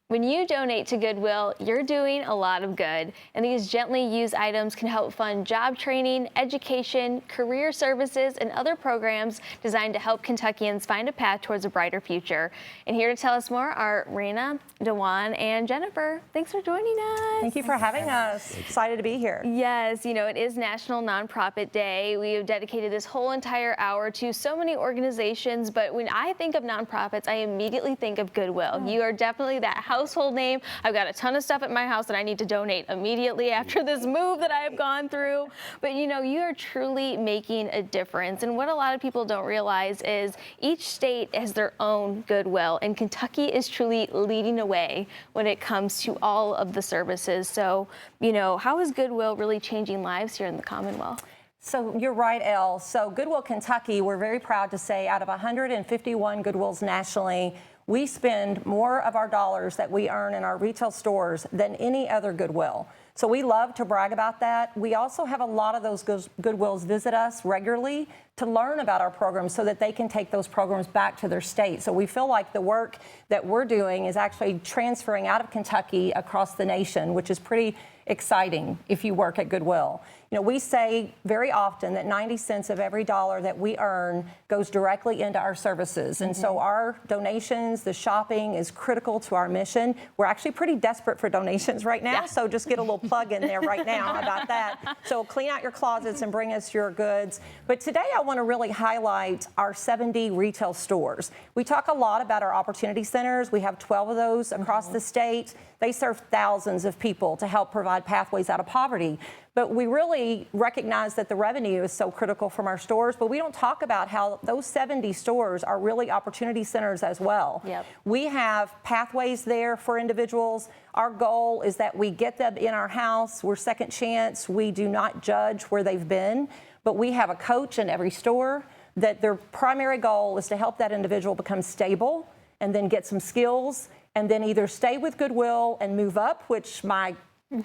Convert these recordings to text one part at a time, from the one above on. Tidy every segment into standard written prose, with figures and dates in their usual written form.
When you donate to Goodwill, you're doing a lot of good, and these gently used items can help fund job training, education, career services, and other programs designed to help Kentuckians find a path towards a brighter future. And here to tell us more are Rena, Dewan, and Jennifer. Thanks for joining us. Thank you for having us. Excited to be here. Yes, you know, it is National Nonprofit Day. We have dedicated this whole entire hour to so many organizations, but when I think of nonprofits, I immediately think of Goodwill. You are definitely that household name. I've got a ton of stuff at my house that I need to donate immediately after this move that I have gone through. But you know, you are truly making a difference. And what a lot of people don't realize is each state has their own Goodwill, and Kentucky is truly leading the way when it comes to all of the services. So, you know, how is Goodwill really changing lives here in the Commonwealth? So you're right, Elle. So Goodwill, Kentucky, we're very proud to say out of 151 Goodwills nationally, we spend more of our dollars that we earn in our retail stores than any other Goodwill. So we love to brag about that. We also have a lot of those Goodwills visit us regularly to learn about our programs so that they can take those programs back to their state. So we feel like the work that we're doing is actually transferring out of Kentucky across the nation, which is pretty exciting if you work at Goodwill. You know, we say very often that 90 cents of every dollar that we earn goes directly into our services. And so our donations, the shopping is critical to our mission. We're actually pretty desperate for donations right now. So just get a little plug in there right now about that. So clean out your closets and bring us your goods. But today I want to really highlight our 70 retail stores. We talk a lot about our opportunity centers. We have 12 of those across the state. They serve thousands of people to help provide pathways out of poverty. But we really recognize that the revenue is so critical from our stores, but we don't talk about how those 70 stores are really opportunity centers as well. We have pathways there for individuals. Our goal is that we get them in our house. We're second chance. We do not judge where they've been, but we have a coach in every store that their primary goal is to help that individual become stable and then get some skills and then either stay with Goodwill and move up, which my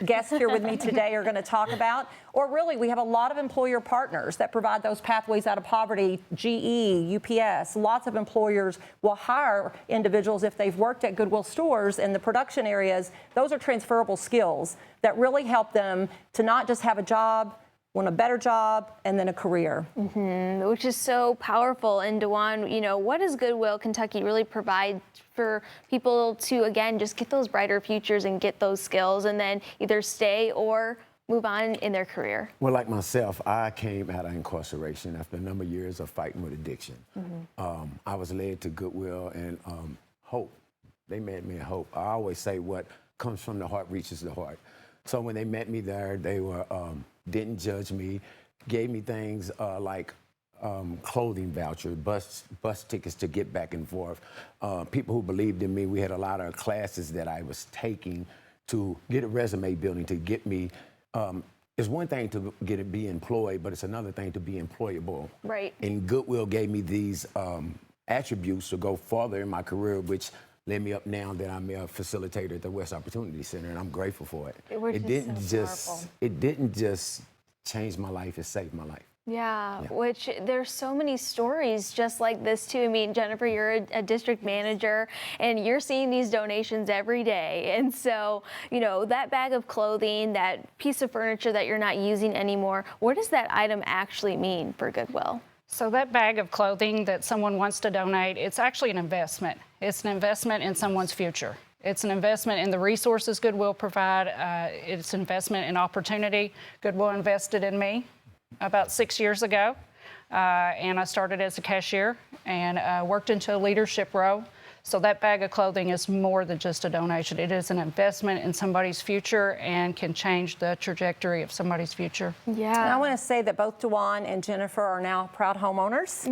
guests here with me today are going to talk about, or really we have a lot of employer partners that provide those pathways out of poverty. GE, UPS, lots of employers will hire individuals if they've worked at Goodwill stores in the production areas. Those are transferable skills that really help them to not just have a job, want a better job, and then a career. Which is so powerful. And Dewan, you know, what does Goodwill Kentucky really provide for people to, again, just get those brighter futures and get those skills and then either stay or move on in their career? Well, like myself, I came out of incarceration after a number of years of fighting with addiction. I was led to Goodwill and hope. They met me in hope. I always say what comes from the heart reaches the heart. So when they met me there, they were didn't judge me, gave me things like clothing vouchers, bus tickets to get back and forth. People who believed in me. We had a lot of classes that I was taking to get a resume building, to get me. It's one thing to be employed, but it's another thing to be employable. Right. And Goodwill gave me these attributes to go farther in my career, which led me up now that I'm a facilitator at the West Opportunity Center, and I'm grateful for it. It didn't just change my life, it saved my life. Yeah, which there's so many stories just like this too. I mean, Jennifer, you're a district manager and you're seeing these donations every day. And so, you know, that bag of clothing, that piece of furniture that you're not using anymore, what does that item actually mean for Goodwill? So that bag of clothing that someone wants to donate, it's actually an investment. It's an investment in someone's future. It's an investment in the resources Goodwill provide. It's an investment in opportunity. Goodwill invested in me about 6 years ago, and I started as a cashier and worked into a leadership role. So that bag of clothing is more than just a donation. It is an investment in somebody's future and can change the trajectory of somebody's future. And I want to say that both Dewan and Jennifer are now proud homeowners.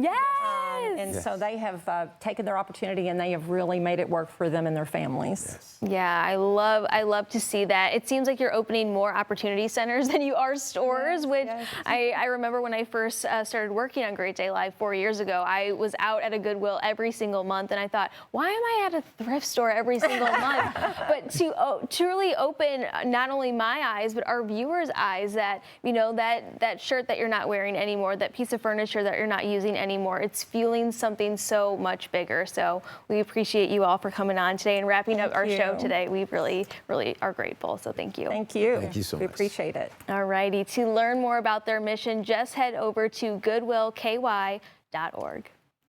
So they have taken their opportunity and they have really made it work for them and their families. Yeah, I love to see that. It seems like you're opening more opportunity centers than you are stores, which I remember when I first started working on Great Day Live 4 years ago, I was out at a Goodwill every single month and I thought, why am I at a thrift store every single month? But to truly open not only my eyes, but our viewers' eyes that, you know, that shirt that you're not wearing anymore, that piece of furniture that you're not using anymore, it's fueling fueling something so much bigger. So we appreciate you all for coming on today and wrapping up our show today. We really, really are grateful. So thank you. Thank you. Thank you so We much. appreciate it. All righty. To learn more about their mission, just head over to goodwillky.org.